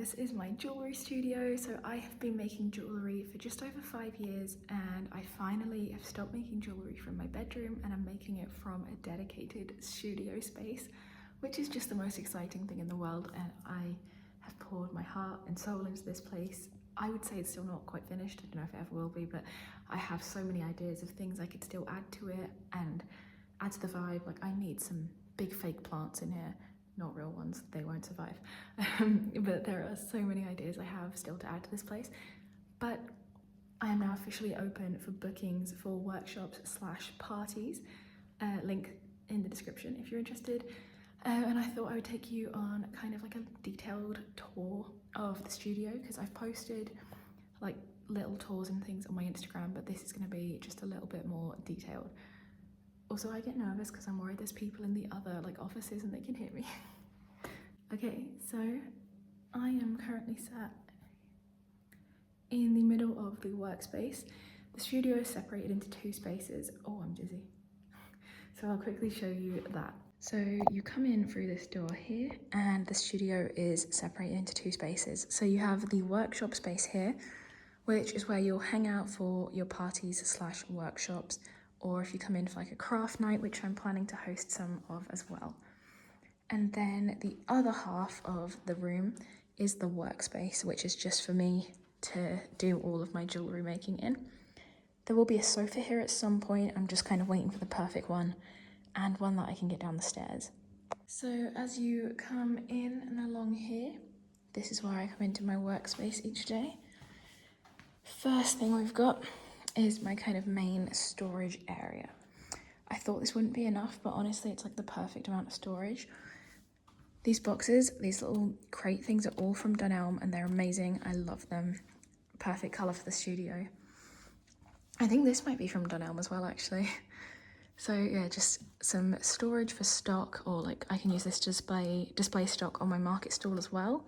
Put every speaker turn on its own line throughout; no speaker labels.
this is my jewellery studio. So I have been making jewellery for just over 5 years, and I finally have stopped making jewellery from my bedroom and I'm making it from a dedicated studio space, which is just the most exciting thing in the world. And I have poured my heart and soul into this place. I would say it's still not quite finished. I don't know if it ever will be, but I have so many ideas of things I could still add to it and add to the vibe. Like, I need some big fake plants in here. Not real ones, they won't survive. But there are so many ideas I have still to add to this place. But I am now officially open for bookings for workshops / parties. Link in the description if you're interested. And I thought I would take you on kind of like a detailed tour of the studio, because I've posted like little tours and things on my Instagram, but this is going to be just a little bit more detailed. Also, I get nervous because I'm worried there's people in the other like offices and they can hear me. Okay, so I am currently sat in the middle of the workspace. The studio is separated into 2 spaces. Oh, I'm dizzy. So I'll quickly show you that. So you come in through this door here, and the studio is separated into 2 spaces. So you have the workshop space here, which is where you'll hang out for your parties / workshops, or if you come in for like a craft night, which I'm planning to host some of as well. And then the other half of the room is the workspace, which is just for me to do all of my jewellery making in. There will be a sofa here at some point. I'm just kind of waiting for the perfect one, and one that I can get down the stairs. So as you come in and along here, this is where I come into my workspace each day. First thing we've got is my kind of main storage area. I thought this wouldn't be enough, but honestly it's like the perfect amount of storage. These boxes, these little crate things, are all from Dunelm and they're amazing. I love them. Perfect colour for the studio. I think this might be from Dunelm as well, actually. So yeah, just some storage for stock, or like I can use this to display stock on my market stall as well.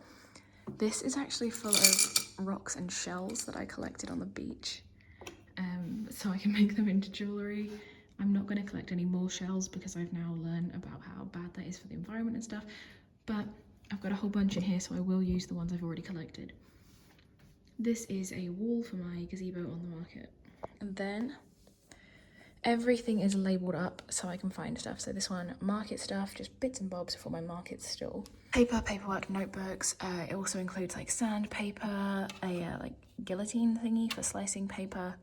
This is actually full of rocks and shells that I collected on the beach. So I can make them into jewellery. I'm not going to collect any more shells because I've now learned about how bad that is for the environment and stuff, but I've got a whole bunch in here, so I will use the ones I've already collected. This is a wall for my gazebo on the market. And then everything is labelled up so I can find stuff. So this one, market stuff, just bits and bobs for my market stall. Paper, paperwork, notebooks. It also includes like sandpaper, a like guillotine thingy for slicing paper,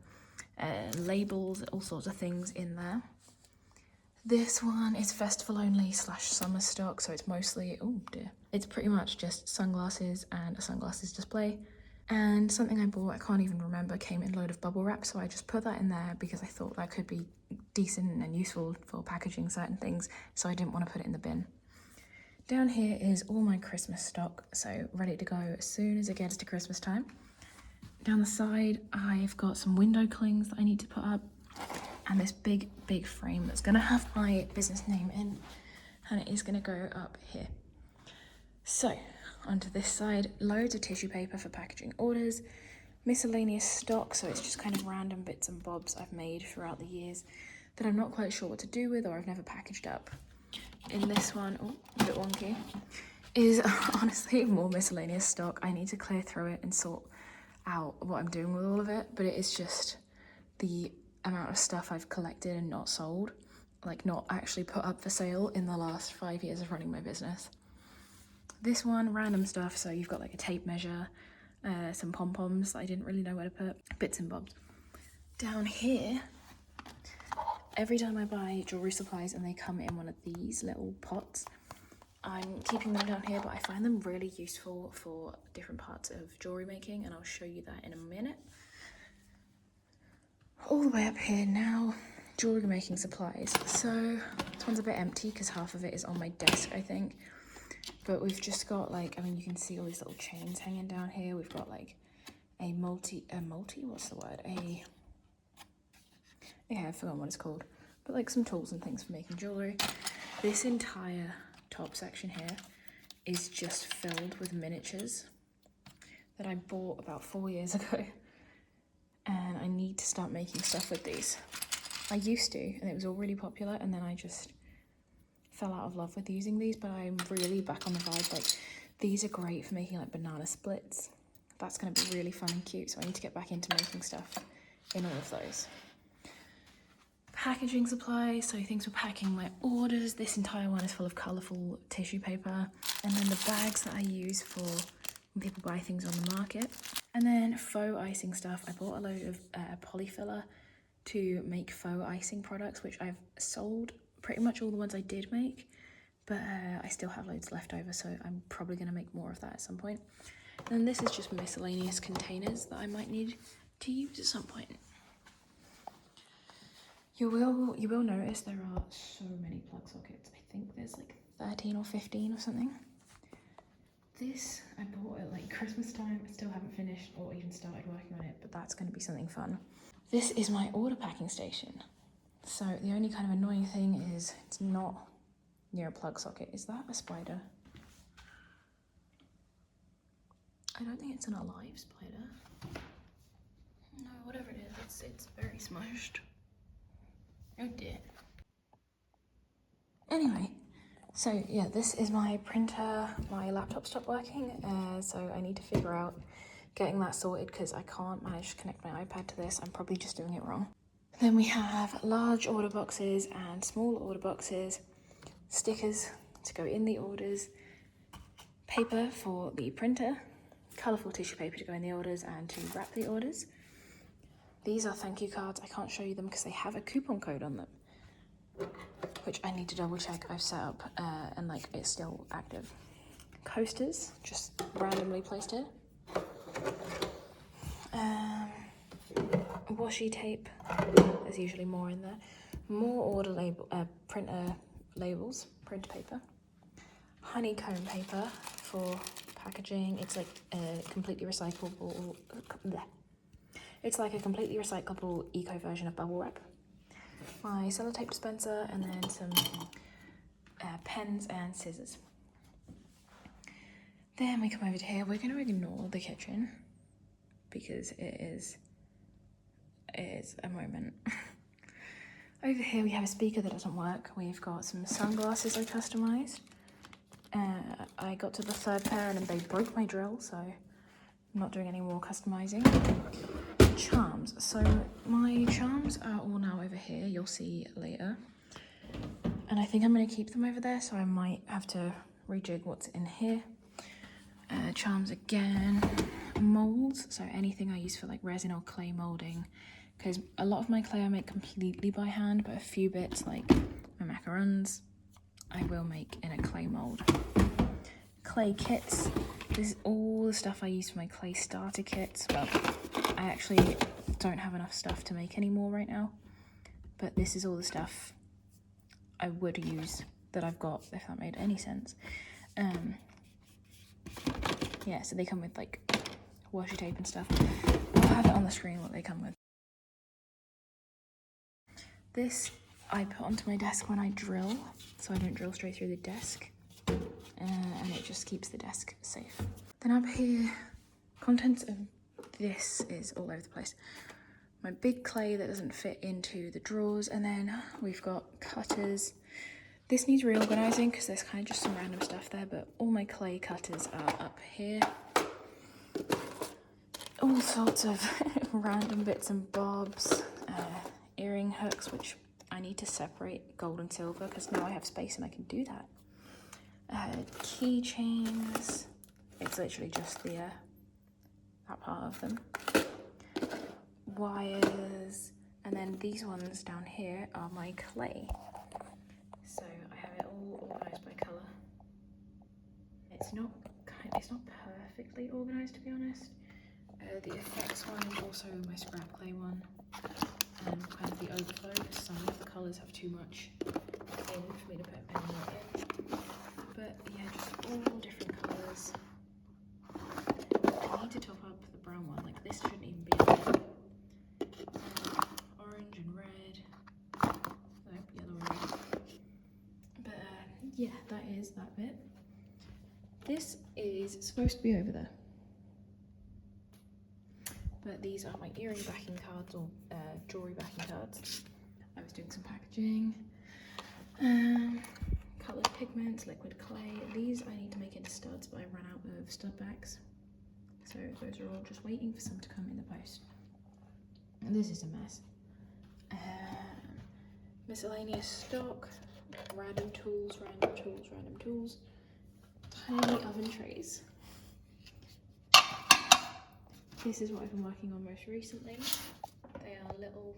labels, all sorts of things in there. This one is festival only / summer stock, so it's mostly, oh dear, it's pretty much just sunglasses and a sunglasses display. And something I bought, I can't even remember, came in a load of bubble wrap, so I just put that in there because I thought that could be decent and useful for packaging certain things, so I didn't want to put it in the bin. Down here is all my Christmas stock, so ready to go as soon as it gets to Christmas time. Down the side, I've got some window clings that I need to put up, and this big frame that's gonna have my business name in, and it is gonna go up here. So, onto this side, loads of tissue paper for packaging orders, miscellaneous stock, so it's just kind of random bits and bobs I've made throughout the years that I'm not quite sure what to do with or I've never packaged up. In this one, oh, a bit wonky, is honestly more miscellaneous stock. I need to clear through it and sort out what I'm doing with all of it, but it is just the amount of stuff I've collected and not sold, like not actually put up for sale in the last 5 years of running my business. This one, random stuff, so you've got like a tape measure, some pom-poms that I didn't really know where to put, bits and bobs. Down here, every time I buy jewellery supplies and they come in one of these little pots, I'm keeping them down here, but I find them really useful for different parts of jewellery making, and I'll show you that in a minute. All the way up here now, jewellery making supplies. So this one's a bit empty because half of it is on my desk, I think. But we've just got like, I mean, you can see all these little chains hanging down here. We've got like a multi, what's the word? Yeah, I've forgotten what it's called. But like some tools and things for making jewellery. This entire top section here is just filled with miniatures that I bought about 4 years ago. And I need to start making stuff with these. I used to, and it was all really popular, and then I just fell out of love with using these, but I'm really back on the vibe. Like, These are great for making like banana splits. That's going to be really fun and cute, so I need to get back into making stuff in all of those. Packaging supplies, so things for packing my orders. This entire one is full of colourful tissue paper. And then the bags that I use for when people buy things on the market. And then faux icing stuff. I bought a load of polyfiller to make faux icing products, which I've sold pretty much all the ones I did make. But I still have loads left over, so I'm probably going to make more of that at some point. And this is just miscellaneous containers that I might need to use at some point. You will notice there are so many plug sockets. I think there's like 13 or 15 or something. This I bought at like Christmas time. I still haven't finished or even started working on it, but that's going to be something fun. This is my order packing station. So the only kind of annoying thing is it's not near a plug socket. Is that a spider? I don't think it's an alive spider. No, whatever it is, it's very smushed. Oh dear. Anyway, so yeah, this is my printer. My laptop stopped working, so I need to figure out getting that sorted because I can't manage to connect my iPad to this. I'm probably just doing it wrong. Then we have large order boxes and small order boxes, stickers to go in the orders, paper for the printer, colourful tissue paper to go in the orders and to wrap the orders. These are thank you cards. I can't show you them because they have a coupon code on them, which I need to double check I've set up and like it's still active. Coasters, just randomly placed here. Washi tape, there's usually more in there. More order label, printer labels, print paper. Honeycomb paper for packaging. It's like a completely recyclable, it's like a completely recyclable eco version of bubble wrap. My sellotape dispenser, and then some pens and scissors. Then we come over to here. We're going to ignore the kitchen because it is a moment. Over here we have a speaker that doesn't work. We've got some sunglasses I customised. I got to the third pair and they broke my drill, so I'm not doing any more customising. Charms. So my charms are all now over here, you'll see later. And I think I'm going to keep them over there, so I might have to rejig what's in here. Charms again. Molds, so anything I use for like resin or clay moulding, because a lot of my clay I make completely by hand, but a few bits like my macarons I will make in a clay mold. Clay kits, this is all the stuff I use for my clay starter kits. Well, I actually don't have enough stuff to make any more right now, but this is all the stuff I would use that I've got, if that made any sense. Yeah, so they come with like washi tape and stuff. I'll have it on the screen what they come with. This I put onto my desk when I drill, so I don't drill straight through the desk, and it just keeps the desk safe. Then up here, contents of this is all over the place. My big clay that doesn't fit into the drawers, and then we've got cutters. This needs reorganising because there's kind of just some random stuff there, but all my clay cutters are up here. All sorts of random bits and bobs, earring hooks, which I need to separate gold and silver because now I have space and I can do that. Keychains, it's literally just the that part of them. Wires, and then these ones down here are my clay. So I have it all organised by colour. It's not perfectly organised, to be honest. The effects one is also my scrap clay one, and kind of the overflow because some of the colours have too much in for me to put any more in. But yeah, just all different colours. I need to top up the brown one, like this shouldn't even be on there. Orange and red. Nope, yellow and red. But yeah, that is that bit. This is supposed to be over there. But these are my earring backing cards, or jewellery backing cards. I was doing some packaging. coloured pigments, liquid clay. These I need to make into studs, but I ran out of stud bags. So those are all just waiting for some to come in the post. And this is a mess. Miscellaneous stock, random tools, tiny oven trays. This is what I've been working on most recently. They are little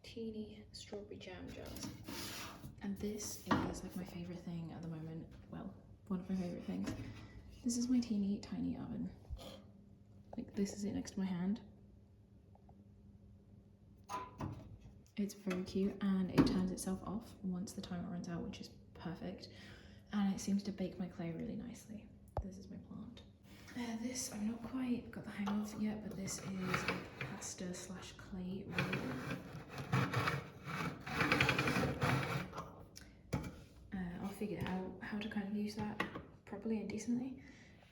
teeny strawberry jam jars. And this is like my favourite thing at the moment. Well, one of my favourite things. This is my teeny tiny oven. Like, this is it next to my hand. It's very cute, and it turns itself off once the timer runs out, which is perfect. And it seems to bake my clay really nicely. This is my plant. This I've not quite got the hang of yet, but this is a pasta / clay roll. I'll figure out how to kind of use that properly and decently.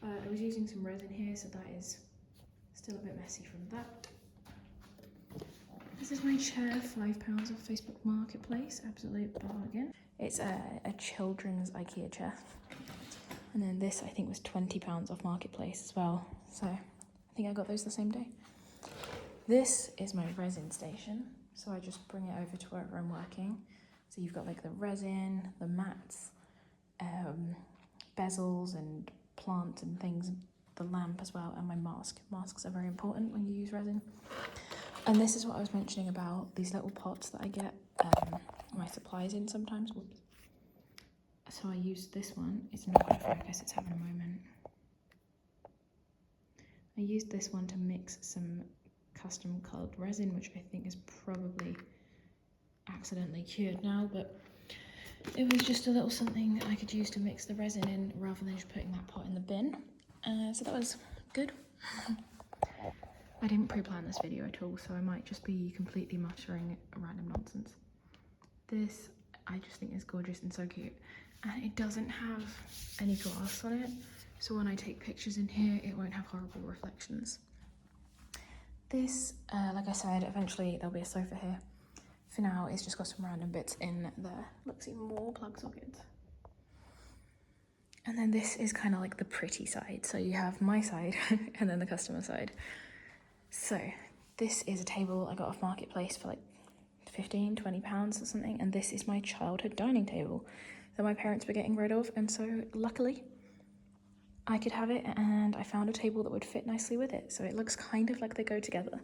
I was using some resin here, so that is still a bit messy from that. This is my chair, £5 off Facebook Marketplace, absolute bargain. It's a children's IKEA chair. And then this I think was £20 off Marketplace as well. So I think I got those the same day. This is my resin station. So I just bring it over to wherever I'm working. So you've got like the resin, the mats, bezels and plants and things, the lamp as well, and my mask. Masks are very important when you use resin. And this is what I was mentioning about these little pots that I get my supplies in sometimes. Whoops. So I used this one. It's not going to focus, it's having a moment. I used this one to mix some custom coloured resin, which I think is probably accidentally cured now, but it was just a little something I could use to mix the resin in rather than just putting that pot in the bin. So that was good. I didn't pre-plan this video at all, so I might just be completely muttering random nonsense. This I just think is gorgeous and so cute. And it doesn't have any glass on it, so when I take pictures in here, it won't have horrible reflections. This, like I said, eventually there'll be a sofa here. For now, it's just got some random bits in there. Look, see, more plug sockets. And then this is kind of like the pretty side. So you have my side and then the customer side. So this is a table I got off Marketplace for like £15–20 or something. And this is my childhood dining table that my parents were getting rid of. And so luckily I could have it, and I found a table that would fit nicely with it. So it looks kind of like they go together.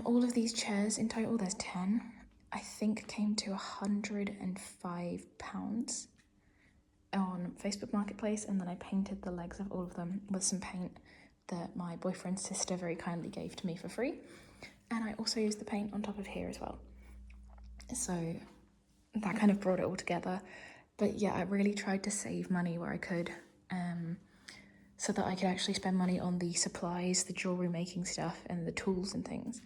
All of these chairs in total, there's 10, I think came to £105 on Facebook Marketplace. And then I painted the legs of all of them with some paint that my boyfriend's sister very kindly gave to me for free. And I also used the paint on top of here as well. So that kind of brought it all together. But yeah, I really tried to save money where I could, so that I could actually spend money on the supplies, the jewellery making stuff, and the tools and things.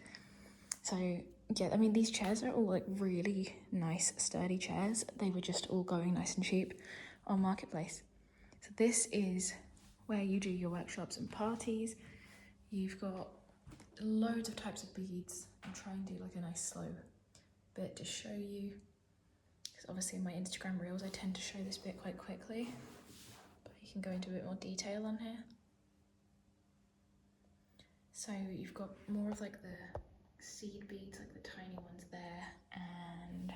So yeah, I mean, these chairs are all like really nice, sturdy chairs. They were just all going nice and cheap on Marketplace. So this is where you do your workshops and parties. You've got loads of types of beads. I'll try and do like a nice slow bit to show you. Because obviously in my Instagram reels, I tend to show this bit quite quickly. But you can go into a bit more detail on here. So you've got more of like the seed beads, like the tiny ones there, and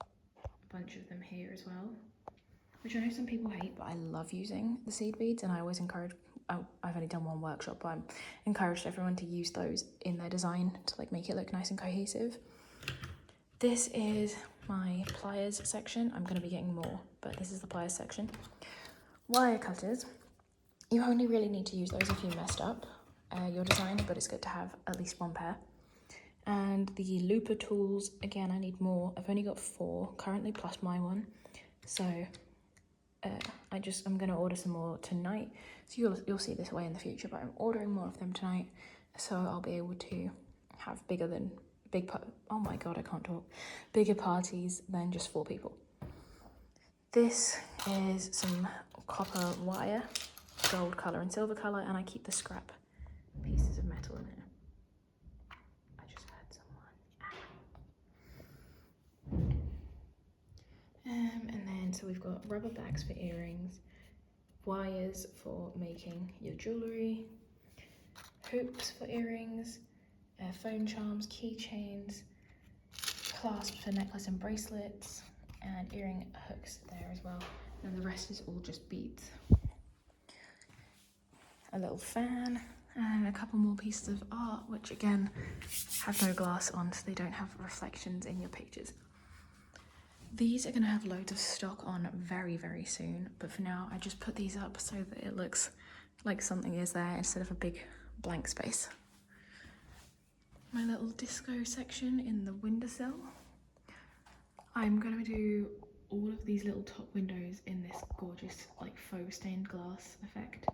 a bunch of them here as well, which I know some people hate, but I love using the seed beads, and I always encourage, I've only done one workshop, but I'm encouraged everyone to use those in their design to like make it look nice and cohesive. This is my pliers section. I'm going to be getting more, but this is the pliers section. Wire cutters. You only really need to use those if you messed up your design, but it's good to have at least one pair. And the looper tools, again, I need more. I've only got 4 currently, plus my one. So I'm going to order some more tonight. So you'll see this way in the future, but I'm ordering more of them tonight. So I'll be able to have bigger parties than just 4 people. This is some copper wire, gold colour and silver colour, and I keep the scrap pieces of metal in here. I just heard someone. And And so we've got rubber bags for earrings, wires for making your jewellery, hoops for earrings, phone charms, keychains, clasps for necklace and bracelets, and earring hooks there as well. And the rest is all just beads. A little fan and a couple more pieces of art, which again have no glass on, so they don't have reflections in your pictures. These are going to have loads of stock on very, very soon, but for now I just put these up so that it looks like something is there instead of a big blank space. My little disco section in the windowsill. I'm going to do all of these little top windows in this gorgeous like faux stained glass effect.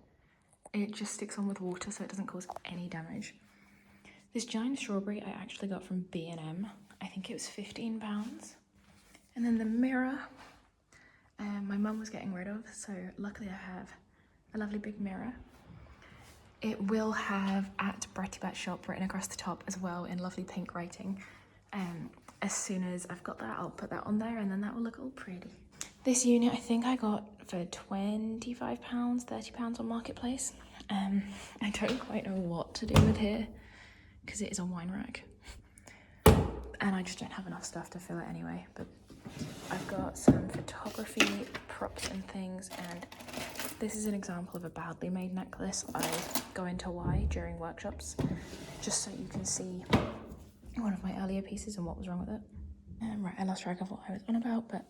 It just sticks on with water so it doesn't cause any damage. This giant strawberry I actually got from B&M. I think it was £15. And then the mirror, my mum was getting rid of, so luckily I have a lovely big mirror. It will have at Bratty Bat Shop written across the top as well in lovely pink writing. As soon as I've got that, I'll put that on there and then that will look all pretty. This unit I think I got for £25, £30 on Marketplace. I don't quite know what to do with here because it is a wine rack. And I just don't have enough stuff to fill it anyway, but I've got some photography props and things, and this is an example of a badly made necklace. I go into why during workshops, just so you can see one of my earlier pieces and what was wrong with it. Right, I lost track of what I was on about, but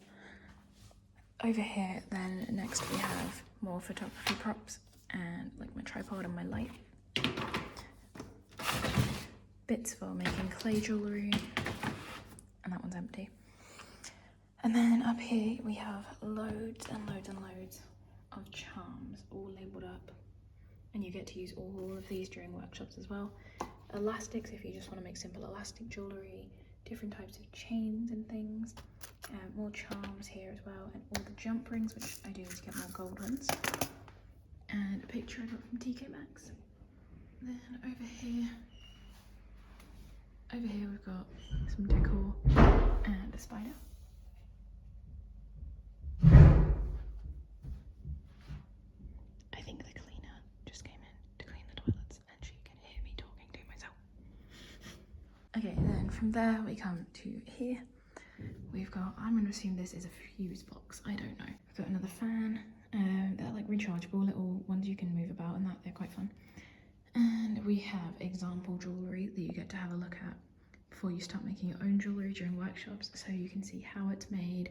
over here then next we have more photography props and like my tripod and my light. Bits for making clay jewellery, and that one's empty. And then up here we have loads and loads and loads of charms all labelled up, and you get to use all of these during workshops as well. Elastics if you just want to make simple elastic jewellery, different types of chains and things, more charms here as well, and all the jump rings, which I do need to get more gold ones, and a picture I got from TK Maxx. Then over here we've got some decor and a spider. I think the cleaner just came in to clean the toilets and she can hear me talking to myself. Okay, then from there we come to here. We've got, I'm going to assume this is a fuse box, I don't know. We've got another fan, they're like rechargeable little ones you can move about and that, they're quite fun. And we have example jewellery that you get to have a look at before you start making your own jewellery during workshops, so you can see how it's made,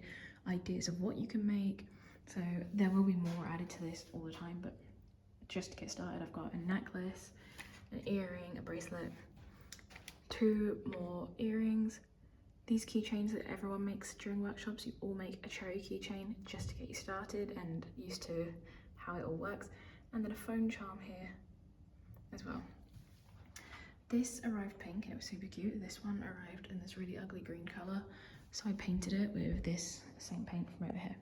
ideas of what you can make. So there will be more added to this all the time, but just to get started, I've got a necklace, an earring, a bracelet, 2 more earrings. These keychains that everyone makes during workshops, you all make a cherry keychain just to get you started and used to how it all works. And then a phone charm here as well. This arrived pink and it was super cute. This one arrived in this really ugly green colour, so I painted it with this same paint from over here.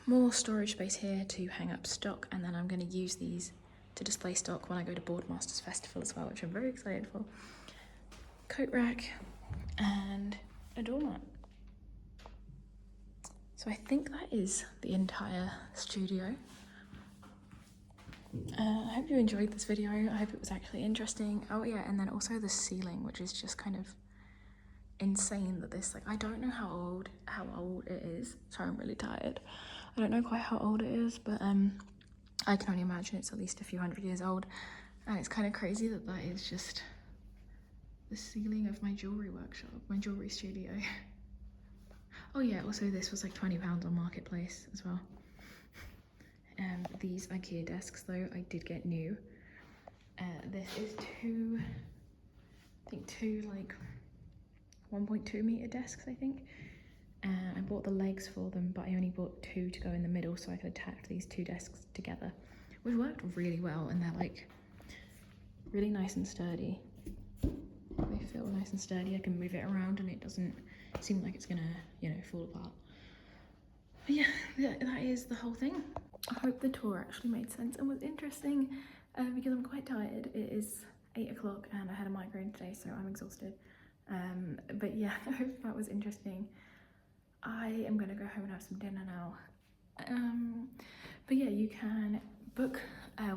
More storage space here to hang up stock, and then I'm going to use these to display stock when I go to Boardmasters Festival as well, which I'm very excited for. Coat rack and a doormat. So I think that is the entire studio. I hope you enjoyed this video. I hope it was actually interesting. Oh yeah, and then also the ceiling, which is just kind of insane that this, like, I don't know how old it is. Sorry, I'm really tired. I don't know quite how old it is, but I can only imagine it's at least a few hundred years old, and it's kind of crazy that that is just the ceiling of my jewellery workshop, my jewellery studio. Oh yeah, also this was like £20 on Marketplace as well. These IKEA desks though, I did get new. This is two like 1.2 meter desks, I think. I bought the legs for them, but I only bought 2 to go in the middle so I could attach these 2 desks together, which worked really well, and they're like really nice and sturdy. They feel nice and sturdy. I can move it around and it doesn't seem like it's gonna, you know, fall apart. But yeah, that is the whole thing. I hope the tour actually made sense and was interesting, because I'm quite tired. It is 8 o'clock and I had a migraine today, so I'm exhausted. But yeah, I hope that was interesting. I am gonna go home and have some dinner now. But yeah, you can book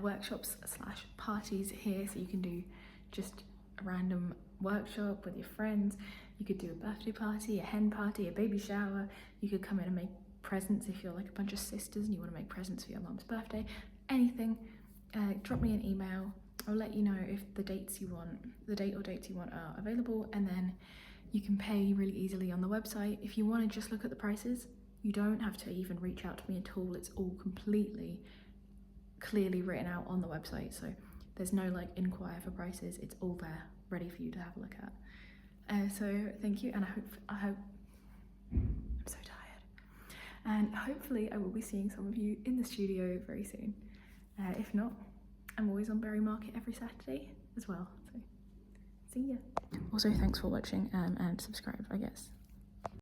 workshops / parties here, so you can do just a random workshop with your friends. You could do a birthday party, a hen party, a baby shower. You could come in and make presents if you're like a bunch of sisters and you want to make presents for your mum's birthday. Anything. Drop me an email. I'll let you know if the date or dates you want are available, and then you can pay really easily on the website. If you want to just look at the prices, you don't have to even reach out to me at all. It's all completely clearly written out on the website, so there's no like inquire for prices. It's all there ready for you to have a look at. So thank you, and I hope I'm so tired, and hopefully I will be seeing some of you in the studio very soon. If not, I'm always on Bury Market every Saturday as well, so see ya. Also, thanks for watching, and subscribe, I guess.